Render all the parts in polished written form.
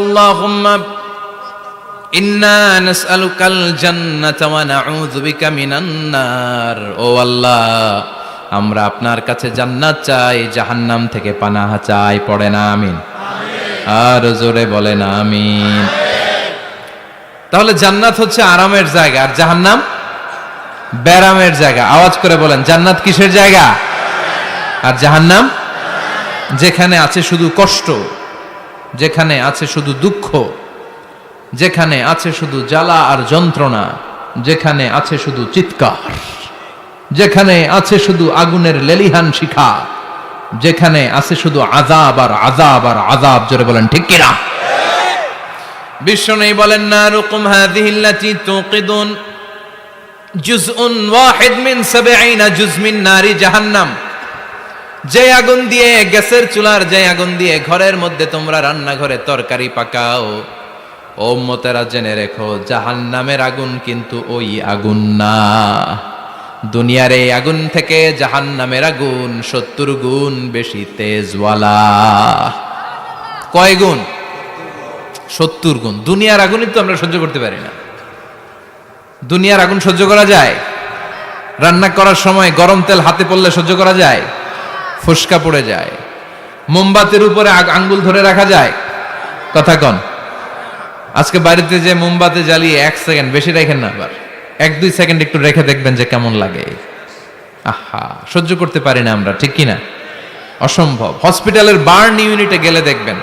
আল্লাহুম্মা ইন্না নাসআলুকাল জান্নাতা ওয়া নাউযু বিকা মিনান নার। ও আল্লাহ, আমরা আপনার কাছে জান্নাত চাই, জাহান্নাম থেকে পানাহ চাই। পড়েন আমিন। আর জোরে বলেন আমিন। তাহলে জান্নাত হচ্ছে আরামের জায়গা, আর জাহান্নাম ব্যারামের জায়গা। আওয়াজ করে বলেন, জান্নাত কিসের জায়গা আর জাহান্নাম? যেখানে আছে শুধু কষ্ট, যেখানে আছে শুধু দুঃখ, যেখানে আছে শুধু জ্বালা আর যন্ত্রণা, যেখানে আছে শুধু চিৎকার, যেখানে আছে শুধু আগুনের লেলিহান শিখা, যেখানে আছে শুধু আযাব আর আযাব আর আযাব। জোরে বলেন ঠিক কিনা? বিষ্ণু বলেন, নারুকুম হাযিহিল্লাতী তুকিদুন জুজউন ওয়াহিদ মিন 70 জুজ মিন নারি জাহান্নাম। যে আগুন দিয়ে, গ্যাসের চুলার যে আগুন দিয়ে ঘরের মধ্যে তোমরা রান্নাঘরে তরকারি পাকাও, ও উম্মতেরা জেনে রেখো, জাহান্নামের আগুন কিন্তু ওই আগুন না। দুনিয়ার এই আগুন থেকে জাহান্নামের আগুন 70 গুণ বেশি তেজওয়ালা। কয় গুণ? 70 গুণ। দুনিয়ার আগুনই তো আমরা সহ্য করতে পারি না। দুনিয়ার আগুন সহ্য করা যায়? রান্না করার সময় গরম তেল হাতে পড়লে সহ্য করা যায়? ফুসকা পড়ে যায়। মোমবাতির উপরে আঙ্গুল ধরে রাখা যায়? কথা কন। আজকে বাড়িতে যে মোমবাতি জ্বালিয়ে 1 সেকেন্ড বেশি রাখেন না, আবার 1-2 সেকেন্ড একটু রেখে দেখবেন যে কেমন লাগে। আহা, সহ্য করতে পারি না আমরা, ঠিক কিনা? অসম্ভব। হসপিটালের বার্ন ইউনিটে গেলে দেখবেন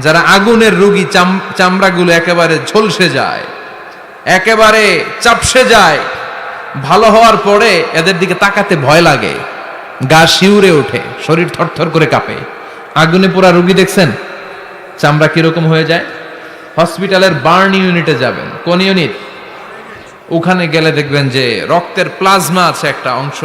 যারা আগুনের রোগী, চামড়াগুলো একেবারে ঝলসে যায়, একেবারে চাপসে যায়। ভালো হওয়ার পরে এদের দিকে তাকাতে ভয় লাগে, গা শিউরে ওঠে, শরীর থরথর করে কাঁপে। আগুনে পোড়া রোগী দেখছেন চামড়া কিরকম হয়ে যায়? হসপিটালের বার্ন ইউনিটে যাবেন। কোন ইউনিট? ওখানে গেলে দেখবেন যে রক্তের প্লাজমা আছে একটা অংশ।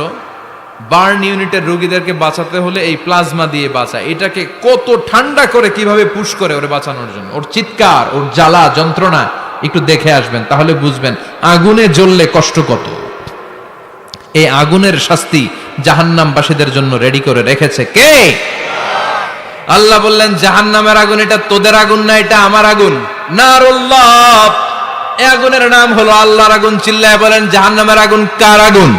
বার্ন ইউনিটের রোগীদেরকে বাঁচাতে হলে এই প্লাজমা দিয়ে বাঁচায়। এটাকে কত ঠান্ডা করে কিভাবে পুশ করে ওরে বাঁচানোর জন্য, ওর চিৎকার, ওর জ্বালা যন্ত্রণা একটু দেখে আসবেন, তাহলে বুঝবেন আগুনে জ্বললে কষ্ট কত। এই আগুনের শাস্তি জাহান্নামবাসীদের জন্য রেডি করে রেখেছে কে? আল্লাহ বললেন, জাহান্নামের আগুন এটা তোদের আগুন না, এটা আমার আগুন। নারুল্লাহ, এই আগুনের নাম হলো আল্লাহর আগুন। চিল্লায় বলেন, জাহান্নামের আগুন কার আগুন?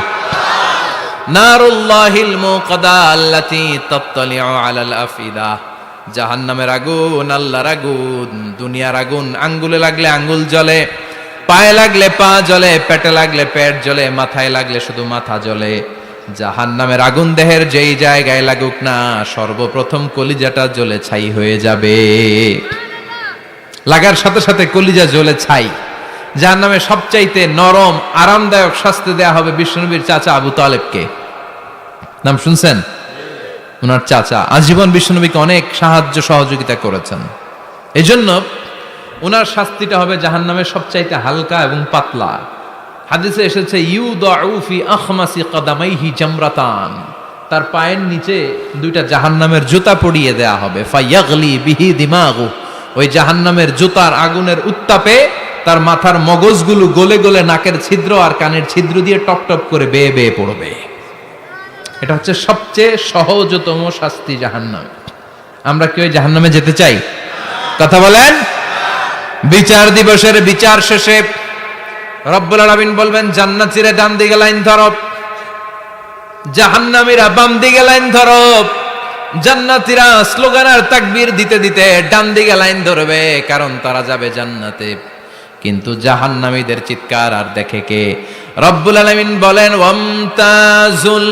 নারুল্লাহিল মুকাদা আল্লাতী তাত্তালিউ আলাল আফিদা। জাহান্নামের আগুন আল্লাহর আগুন। দুনিয়ার আগুন আঙ্গুলে লাগলে আঙ্গুল জ্বলে, পায়ে লাগলে পা জ্বলে, পেটে লাগলে পেট জ্বলে, মাথায় লাগলে শুধু মাথা জ্বলে। জাহান্নামের আগুন দেহের যেই জায়গায় লাগুক না, সর্বপ্রথম কলিজাটা জ্বলে ছাই হয়ে যাবে। লাগার সাথে সাথে কলিজা জ্বলে ছাই। জাহান্নামে সবচাইতে নরম আরামদায়ক শাস্তি দেয়া হবে বিশ্বনবীর চাচা আবু তালেবকে। নাম শুনছেন? ওনার চাচা আজীবন বিশ্বনবীকে অনেক সাহায্য সহযোগিতা করেছেন। এজন্য ওনার শাস্তিটা হবে জাহান্নামের সবচাইতে হালকা এবং পাতলা। হাদিসে এসেছে, ইউদাউ ফি আখমাসি কদামাইহি জামরাতান। তার পায়ের নিচে 2টা জাহান্নামের জুতা পরিয়ে দেয়া হবে। ফায়াগলি বিহি দিমাগু। ওই জাহান্নামের জুতার আগুনের উত্তাপে তার মাথার মগজগুলো গলে গলে নাকের ছিদ্র আর কানের ছিদ্র দিয়ে টপ টপ করে বেয়ে বেয়ে পড়বে। এটা হচ্ছে সবচেয়ে সহজতম শাস্তি জাহান্নাম। আমরা কি ওই জাহান্নামে যেতে চাই? কথা বলেন। বিচার দিবসের বিচার শেষে রব্বুল আলামিন বলবেন, জান্নাতীরা ডান দিকে লাইন ধরো, জাহান্নামীরা বাম দিকে লাইন ধরো। জান্নাতীরা স্লোগান আর তাকবীর দিতে দিতে ডান দিকে লাইন ধরবে, কারণ তারা যাবে জান্নাতে। কিন্তু জাহান্নামীদের চিৎকার আর দেখে কে? রব্বুল আলামিন বলেন, ওয়ামতাজুল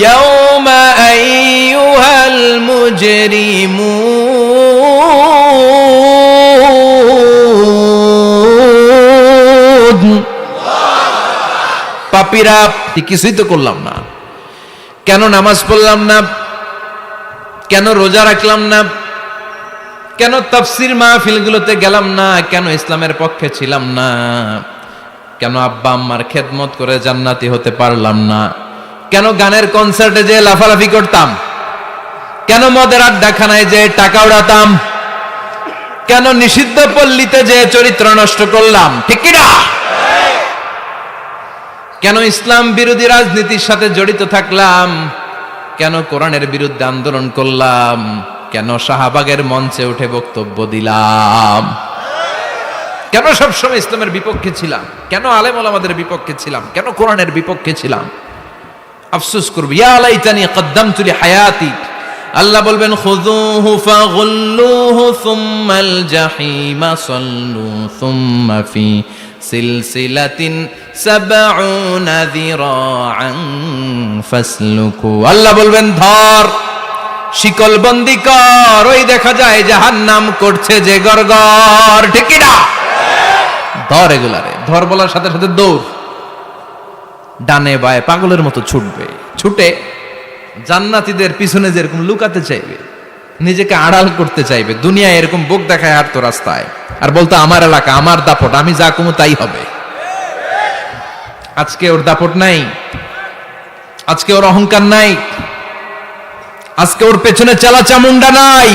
ইয়াউমা আইয়ুহাল মুজরিমুন। পাপীরা, কিছুই তো করলাম না, কেন নামাজ পড়লাম না, কেন রোজা রাখলাম না, কেন তাফসীর মাহফিলগুলোতে গেলাম না, কেন ইসলামের পক্ষে ছিলাম না, কেন আব্বা আম্মার খেদমত করে জান্নাতি হতে পারলাম না, কেন গানের কনসার্টে যে লাফালাফি করতাম, কেন মদের আড্ডাখানায় যে টাকা উড়াতাম, কেন নিষিদ্ধ পল্লীতে যে চরিত্র নষ্ট করলাম, ঠিক কি না? কেন ইসলাম বিরোধী রাজনীতির সাথে জড়িত থাকলাম, কেন কোরআনের বিরুদ্ধে আন্দোলন করলাম, কেন শাহবাগের মঞ্চে উঠে বক্তব্য দিলাম? কেন সবসময় ইসলামের বিপক্ষে ছিলাম? কেন আলেম ওলামাদের বিপক্ষে ছিলাম? কেন কোরআনের বিপক্ষে ছিলাম? আফসোস করব, ইয়া লাইতানি কদ্দামতু লিহায়াতি। আল্লাহ বলবেন খুযুহু ফাগুল্লুহু সুম্মাল জাহিমা সাল্লু সুম্মা ফি সিলসিলাতিন সাবউনা যিরাআন ফাসলুকু। আল্লাহ বলবেন ধর, শিকল বন্দি কর, ওই দেখা যায় জাহান্নাম করছে যে গড়গড়, ঠিক কি না? ধর এগুলারে, ধর বলার সাথে সাথে দৌড়, ডানে বায়ে পাগলের মতো ছুটবে। ছুটে জান্নাতীদের পিছনে যেরকম লুকাতে চাইবে, নিজেকে আড়াল করতে চাইবে, দুনিয়ায় এরকম বুক দেখায় হাঁটতো রাস্তায় আর বলতো আমার এলাকা, আমার দাপট, আমি যা কমু তাই হবে। আজকে ওর দাপট নাই, আজকে ওর অহংকার নাই, আজকে ওর পেছনে চালা চামুন্ডা নাই,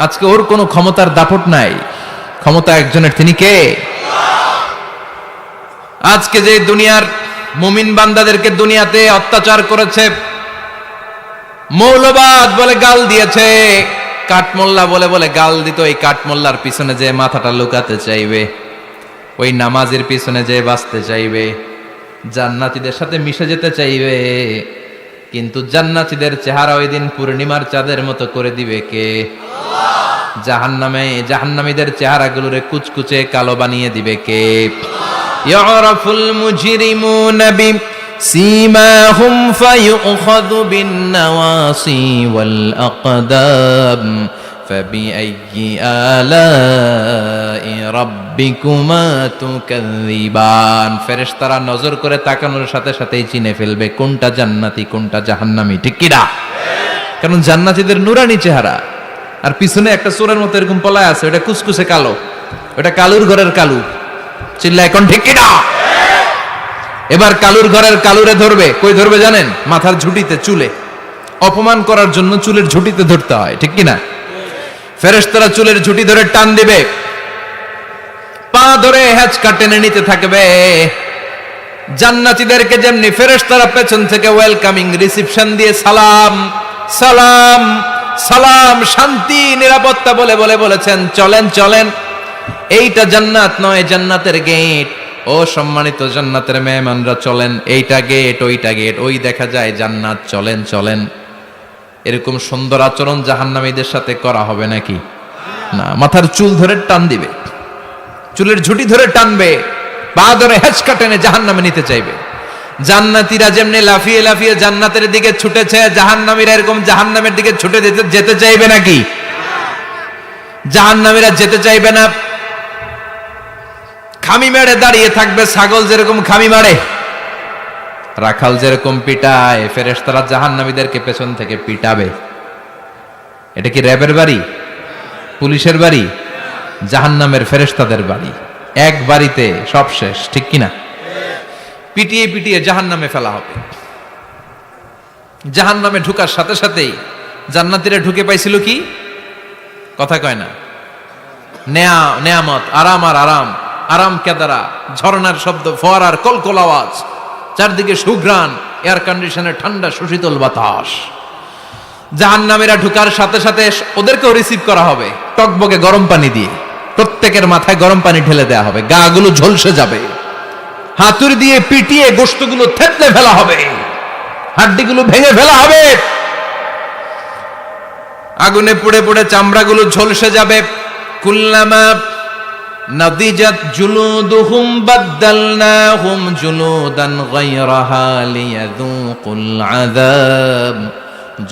আজকে ওর কোনো ক্ষমতার দাপট নাই। ক্ষমতা একজনের, তিনি কে? আজকে যে দুনিয়ার মুমিন বান্দাদেরকে দুনিয়াতে অত্যাচার করেছে, মৌলবাদ বলে গাল দিয়েছে, কাঠমোল্লা বলে বলে গাল দিত, এই কাঠমোল্লার পিছনে যে মাথাটা লুকাতে চাইবে, ওই নামাজের পিছনে যে বাঁচতে চাইবে, জান্নাতীদের সাথে মিশে যেতে চাইবে, কিন্তু জান্নাতীদের চেহারা ওই দিন পূর্ণিমার চাঁদের মতো করে দিবে কে? জাহান্নামীদের চেহারাগুলোরে কুচকুচে কালো বানিয়ে দিবে কে? ইয়ারাফুল মুজরিমুনা বিসীমাহুম ফায়ুখাযু বিন-নাওয়াসি ওয়াল আকদাম ফাবিআইয়ি আলাই রাব্বিকুমা তুকাযযিবান। ফেরেশতারা নজর করে তাকানোর সাথে সাথেই চিনে ফেলবে কোনটা জান্নাতি কোনটা জাহান্নামী, ঠিক কি না? কারণ জান্নাতীদের নুরানি চেহারা, আর পিছনে একটা চোরের মতো এরকম পলায় আছে, ওটা কুচকুচে কালো, ওটা কালুর ঘরের কালু। চিল্লা এখন, ঠিক কি না? এবার কালুর ঘরের কালুরে ধরবে, কই ধরবে জানেন? মাথার ঝুঁটিতে, চুলে। অপমান করার জন্য চুলের ঝুঁটিতে ধরতে হয়, ঠিক কি না? ফেরেশতারা চুলের ঝুঁটি ধরে টান দিবে, পা ধরে হ্যাচকা টেনে নিতে থাকবে। জান্নাতীদেরকে যেমনি ফেরেশতারা পেছন থেকে ওয়েলকামিং রিসিপশন দিয়ে সালাম সালাম সালাম, শান্তি নিরাপত্তা বলে বলে বলেছেন চলেন চলেন, এইটা জান্নাত নয়, জান্নাতের গেট। ও সম্মানিত জান্নাতের মেহমানরা চলেন, এইটা গেট, ওইটা গেট, ওই দেখা যায় জান্নাত, চলেন চলেন। এরকম সুন্দর আচরণ জাহান্নামীদের সাথে করা হবে নাকি? না, মাথার চুল ধরে টান দিবে, চুলের ঝুঁটি ধরে টানবে, পা ধরে হেঁচকা টেনে জাহান্নামে নিতে চাইবে। জান্নাতীরা যেমনি লাফিয়ে লাফিয়ে জান্নাতের দিকে ছুটেছে, জাহান্নামীরা এরকম জাহান্নামের দিকে ছুটে যেতে চাইবে নাকি? জাহান্নামীরা যেতে চাইবে না, খামি মেরে দাঁড়িয়ে থাকবে। ছাগল যেরকম খামি মারে, রাখাল যেরকম পিটায়, ফেরেশতারা জাহান্নামীদেরকে পেছন থেকে পিটাবে। এটা কি র্যাবের বাড়ি, পুলিশের বাড়ি? জাহান্নামের ফেরেশতাদের বাড়ি। এক বাড়িতে সব শেষ, ঠিক কিনা? পিটিয়ে পিটিয়ে জাহান্নামে ফেলা হবে। জাহান্নামে ঢুকার সাথে সাথেই জান্নাতীরা ঢুকে পাইছিল কি? কথা কয় না। নেয়ামত, আরাম আর আরাম, আরাম কেদারা, ঝর্ণার শব্দ, ফোয়ারার কলকল আওয়াজ, চারদিকে সুঘ্রাণ, এয়ার কন্ডিশনের ঠান্ডা সুশীতল বাতাস। জাহান্নামীরা ঢুকার সাথে সাথে ওদেরকেও রিসিভ করা হবে টকবকে গরম পানি দিয়ে। প্রত্যেকের মাথায় গরম পানি ঢেলে দেওয়া হবে, গা গুলো ঝলসে যাবে, হাতুড়ি দিয়ে পিটিয়ে গোশতগুলো থেতলে ফেলা হবে, হাড্ডিগুলো ভেঙে ফেলা হবে, আগুনে পুড়ে পুড়ে চামড়াগুলো ঝলসে যাবে। কুল্লামা নাদিজাত জুলুদুহুম বাদদালনাহুম জুলুদান গায়রাহা লিয়াযুকুল আযাব।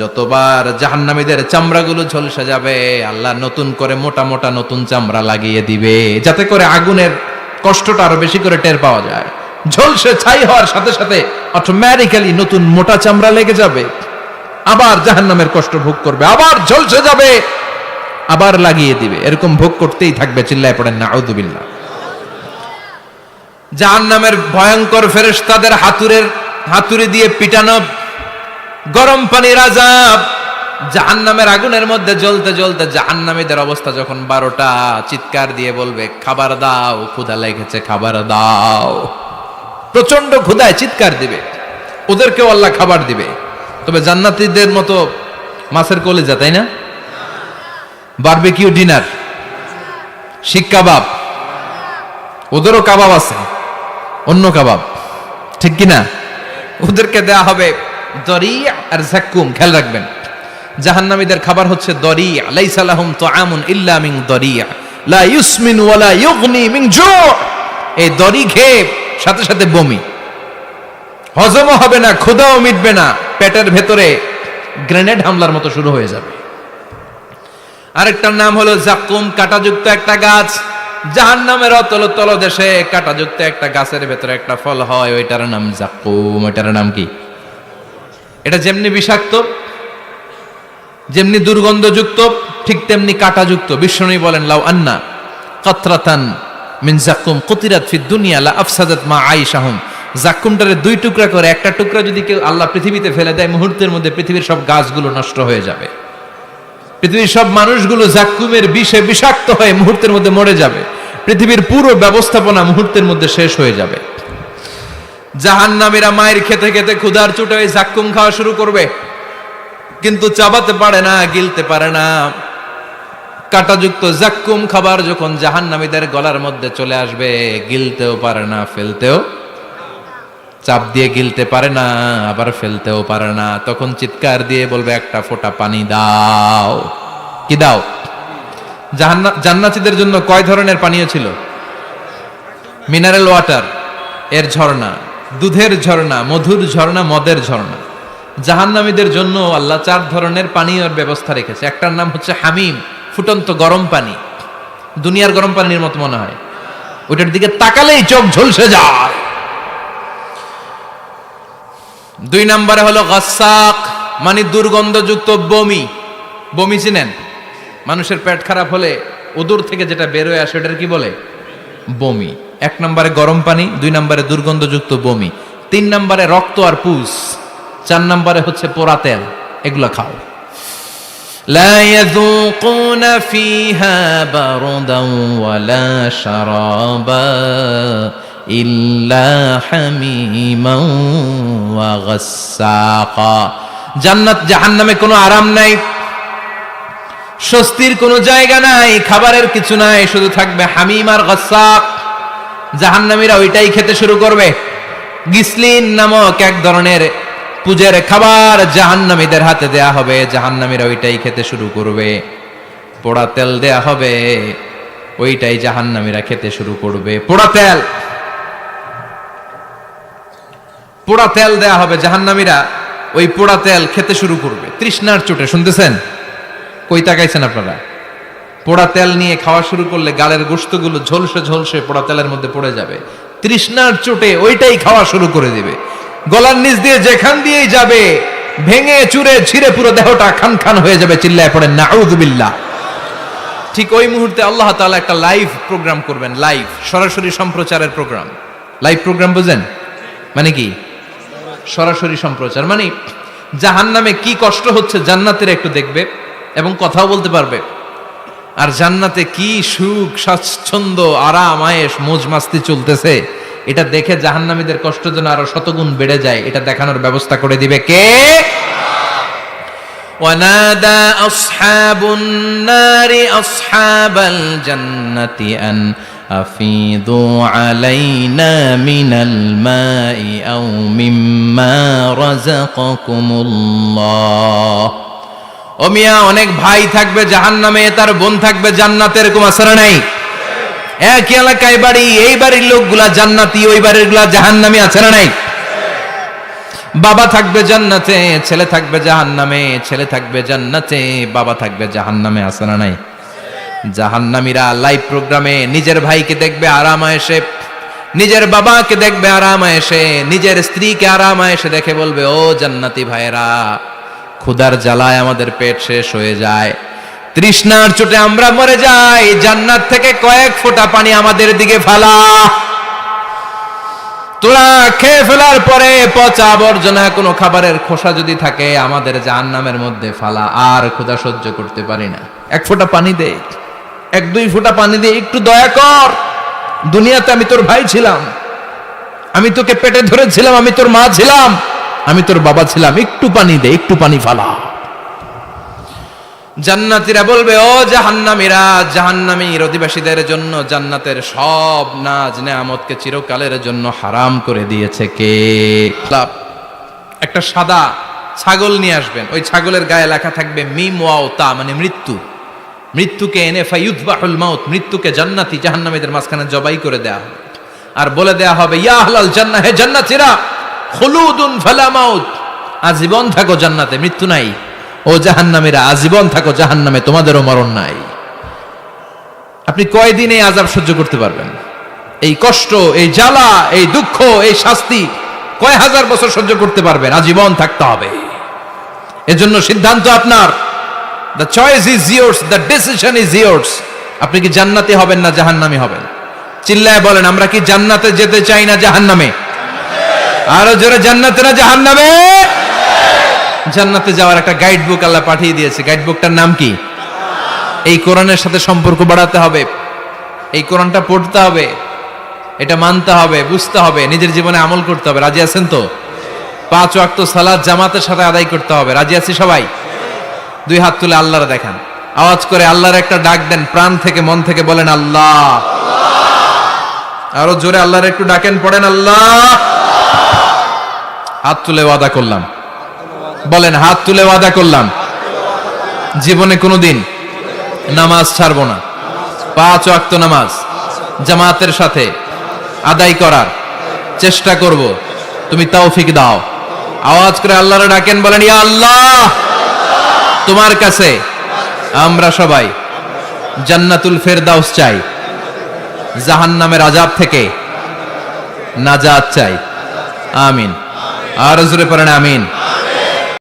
যতবার জাহান্নামীদের চামড়াগুলো ঝলসে যাবে, আল্লাহ নতুন করে মোটা মোটা নতুন চামড়া লাগিয়ে দিবে, যাতে করে আগুনের কষ্টটা আরো বেশি করে টের পাওয়া যায়। ঝলসে ছাই হওয়ার সাথে সাথে অটোমেটিক্যালি নতুন মোটা চামড়া লেগে যাবে, আবার জাহান্নামের কষ্ট ভোগ করবে, আবার ঝলসে যাবে, আবার লাগিয়ে দিবে, এরকম ভোগ করতেই থাকবে। চিল্লায় পড়েন নাউযুবিল্লাহ। জাহান্নামের ভয়ঙ্কর ফেরেশতাদের হাতুড়ি দিয়ে পিটানো, গরম পানির আযাব, জাহান্নামের আগুনের মধ্যে জ্বলতে জ্বলতে জাহান্নামীদের অবস্থা যখন 12টা, চিৎকার দিয়ে বলবে খাবার দাও, ক্ষুধা লেগেছে, খাবার দাও। প্রচন্ড ক্ষুধায় চিৎকার দিবে, ওদেরকেও আল্লাহ খাবার দিবে। তবে জান্নাতীদের মতো মাছের কলিজা, তাই না? বারবিকিউ ডিনার, শিক কাবাব, ওদেরও কাবাব আছে, অন্য কাবাব, ঠিক কিনা? ওদেরকে দেয়া হবে দরিয়া আর জাক্কুম। খেয়াল রাখবেন, জাহান্নামীদের খাবার হচ্ছে দরিয়া। লাইসা লাহুম তুআমুন ইল্লা মিন দরিয়া লা ইউসমিন ওয়ালা ইউগনি মিন জু'। এই দড়ি খেয়ে সাথে সাথে বমি, হজমও হবে না, ক্ষুধাও মিটবে না, পেটের ভেতরে গ্রেনেড হামলার মতো শুরু হয়ে যাবে। আরেকটার নাম হলো জাক্কুম, কাঁটাযুক্ত একটা গাছ। জাহান্নামের অতল তলদেশে কাঁটাযুক্ত একটা গাছের ভেতরে একটা ফল হয়, ওইটার নাম জাক্কুম। ওইটার নাম কি? এটা যেমনি বিষাক্ত, যেমনি দুর্গন্ধযুক্ত, ঠিক তেমনি কাঁটাযুক্ত। বিশ্বনবী বলেন, লাউ আন্না কাতরাতান মিন জাক্কুম কুতিরাত ফিদ দুনিয়া লা আফসাদাত মা আইশাহুম। জাক্কুমটারে দুই টুকরা করে, একটা টুকরা যদি কেউ আল্লাহ পৃথিবীতে ফেলে দেয়, মুহূর্তের মধ্যে পৃথিবীর সব গাছগুলো নষ্ট হয়ে যাবে, পৃথিবীর সব মানুষগুলো জাক্কুমের বিষে বিষাক্ত হয়ে মুহূর্তের মধ্যে মরে যাবে, পৃথিবীর পুরো ব্যবস্থাপনা মুহূর্তের মধ্যে শেষ হয়ে যাবে। জাহান্নামীরা মায়ের খেতে খেতে ক্ষুধার চোটে ওই জাক্কুম খাওয়া শুরু করবে, কিন্তু চাবাতে পারে না, গিলতে পারে না। কাঁটাযুক্ত জাক্কুম খাবার যখন জাহান্নামীদের গলার মধ্যে চলে আসবে, গিলতেও পারে না, ফেলতেও, চাপ দিয়ে গিলতে পারে না, আবার ফেলতেও পারে না। তখন চিৎকার দিয়ে বলবে, একটা ফোঁটা পানি দাও। কি দাও? জান্নাতীদের জন্য কয় ধরনের পানীয় ছিল? মিনারেল ওয়াটার, এর ঝর্ণা, দুধের ঝর্ণা, মধুর ঝর্ণা, মদের ঝর্ণা। জাহান্নামীদের জন্য আল্লাহ 4 ধরনের পানীয়র ব্যবস্থা রেখেছে। একটার নাম হচ্ছে হামিম, ফুটন্ত গরম পানি, দুনিয়ার গরম পানির মতো মনে হয়, ওইটার দিকে তাকালেই চোখ ঝলসে যায়। 2 নম্বরে হলো গাসাক, মানে দুর্গন্ধযুক্ত বমি। বমি চিনেন? মানুষের পেট খারাপ হলে উদর থেকে যেটা বের হয়ে আসে ওটার কি বলে? বমি। 1 নম্বরে গরম পানি, 2 নম্বরে দুর্গন্ধযুক্ত বমি, 3 নম্বরে রক্ত আর পুষ, 4 নম্বরে হচ্ছে পোড়া তেল। এগুলো খাও। লা ইয়াযুকুনা ফিহা বারদান ওয়ালা শারাবা ইল্লা হামিমান ওয়া গাসসাকা। জান্নাত জাহান্নামে কোনো আরাম নাই, স্বস্তির কোনো জায়গা নাই, খাবারের কিছু নাই, শুধু থাকবে হামিম আর গাসসাক। জাহান্নামীরা ওইটাই খেতে শুরু করবে। গিসলিন নামক এক ধরনের পূজের খাবার জাহান্নামীদের হাতে দেয়া হবে, জাহান্নামীরা ওইটাই খেতে শুরু করবে। পোড়া তেল দেয়া হবে, ওইটাই জাহান্নামীরা খেতে শুরু করবে। পোড়া তেল, পোড়া তেল দেয়া হবে, জাহান্নামীরা ওই পোড়া তেল খেতে শুরু করবে তৃষ্ণার চোটে। শুনতেছেন? কই তাকাইছেন আপনারা? পোড়া তেল নিয়ে খাওয়া শুরু করলে গালের গোশতগুলো ঝলসে ঝলসে পোড়া তেলের মধ্যে পড়ে যাবে। তৃষ্ণার চোটে ওইটাই খাওয়া শুরু করে দিবে। গলার নিচ দিয়ে যেখান দিয়েই যাবে, ভেঙে চুরে ছিঁড়ে পুরো দেহটা খান খান হয়ে যাবে। চিল্লায় পড়ে নাউযুবিল্লাহ। ঠিক ওই মুহূর্তে আল্লাহ তাআলা একটা লাইভ প্রোগ্রাম করবেন, লাইভ, সরাসরি সম্প্রচারের প্রোগ্রাম। লাইভ প্রোগ্রাম বুঝেন মানে কি? সরাসরি সম্প্রচার। মানে জাহান্নামে কি কষ্ট হচ্ছে জান্নাতের একটু দেখবে এবং কথাও বলতে পারবে, আর জান্নাতে কি সুখ, স্বাচ্ছন্দ্য, আরাম, আয়েশ, মौज মাস্তি চলতেছে, এটা দেখে জাহান্নামীদের কষ্ট যেন আরো শতগুণ বেড়ে যায়, এটা দেখানোর ব্যবস্থা করে দিবে কে? ওয়ানাদা আসহাবুন নারি আসহাবাল জান্নাতি আন আফিদু আলাইনা মিনাল মাই আও মিম্মা রাযাকাকুমুল্লাহ। ও মিয়া, অনেক ভাই থাকবে জাহান্নামে, তার বোন থাকবে জান্নাতে, এরকম আছে না নাই? একই এলাকায় বাড়ি, এই বাড়ির লোকগুলা জান্নাতি, ওই বাড়ির গুলা জাহান্নামী, আছে না নাই? বাবা থাকবে জান্নাতে, ছেলে থাকবে জাহান্নামে, ছেলে থাকবে জান্নাতে, বাবা থাকবে জাহান্নামে, আছে না নাই? জাহান্নামীরা লাইভ প্রোগ্রামে নিজের ভাইকে দেখবে আরাম আয়েশে, নিজের বাবাকে দেখবে আরাম আয়েশে, নিজের স্ত্রীকে আরাম আয়েশে দেখে বলবে, ও জান্নাতি ভাইরা, ক্ষুধার জ্বালায় আমাদের পেট শেষ হয়ে যায়, তৃষ্ণার চোটে আমরা মরে যাই, জান্নাত থেকে কয়েক ফোঁটা পানি আমাদের দিকে ফালা। তোরা খেয়ে ফেলার পরে পচা আবর্জনা কোনো খাবারের খোসা যদি থাকে আমাদের জাহান্নামের মধ্যে ফালা, আর ক্ষুধা সহ্য করতে পারি না, 1 ফোঁটা পানি দে, 1-2 ফোঁটা পানি দে, একটু দয়া কর। দুনিয়াতে আমি তোর ভাই ছিলাম, আমি তোকে পেটে ধরেছিলাম, আমি তোর মা ছিলাম, আমি তোর বাবা ছিলাম, একটু পানি দে, একটু পানি ফালা। জান্নাতীরা বলবে, ও জাহান্নামীরা, জাহান্নামীর অধিবাসীদের জন্য জান্নাতের সব নাজ নেয়ামতকে চিরকালের জন্য হারাম করে দিয়েছে কে? একটা সাদা ছাগল নিয়ে আসবেন, ওই ছাগলের গায়ে লেখা থাকবে মিম ওয়াও তা, মানে মৃত্যু। মৃত্যুকে এনে ফায়ুযবাহুল মাউত, মৃত্যুকে জান্নাতি জাহান্নামীদের মাঝখানে জবাই করে দেয়া হবে। আর বলে দেয়া হবে, ইয়া আহলাল জান্নাহ, হে জান্নাতীরা, খুলুদুন ফালা মাউত, আজীবন থাকো জান্নাতে, মৃত্যু নাই। ও জাহান্নামীরা, আজীবন থাকো জাহান্নামে, তোমাদেরও মরণ নাই। আপনি কয়দিন এই আযাব সহ্য করতে পারবেন? এই কষ্ট, এই জ্বালা, এই দুঃখ, এই শাস্তি কয় হাজার বছর সহ্য করতে পারবেন? আজীবন থাকতে হবে। এজন্য সিদ্ধান্ত আপনার। The choice is years, the decision is years. আপনি কি জান্নাতি হবেন না জাহান্নামী হবেন? চিল্লায় বলেন, আমরা কি জান্নাতে যেতে চাই না জাহান্নামে? আরো জোরে, জান্নাতে না জাহান্নামে? জান্নাতে যাওয়ার একটা গাইড বুক আল্লাহ পাঠিয়ে দিয়েছে। গাইড বুকটার নাম কি? এই কোরআনের সাথে সম্পর্ক বাড়াতে হবে, এই কোরআনটা পড়তে হবে, এটা মানতে হবে, বুঝতে হবে, নিজের জীবনে আমল করতে হবে। রাজি আছেন তো? 5 ওয়াক্ত সালাত জামাতের সাথে আদায় করতে হবে। রাজি আছি সবাই? 2 হাত তুলে আল্লাহর দেখান, আওয়াজ করে আল্লাহর একটা ডাক দেন, প্রাণ থেকে মন থেকে বলেন আল্লাহ। আরো জোরে আল্লাহর একটু ডাকেন, পড়েন আল্লাহ। হাত তুলে ওয়াদা করলাম, বলেন হাত তুলে ওয়াদা করলাম, জীবনে কোনোদিন নামাজ ছাড়বো না। 5 ওয়াক্ত নামাজ জামাতের সাথে আদায় করার চেষ্টা করব, তুমি তৌফিক দাও। আওয়াজ করে আল্লাহর ডাকেন, বলেন ইয়া আল্লাহ, তোমার কাছে আমরা সবাই জান্নাতুল ফেরদাউস চাই, জাহান্নামের আযাব থেকে নাজাত চাই। আমিন। আর জোরে পড়েন আমিন।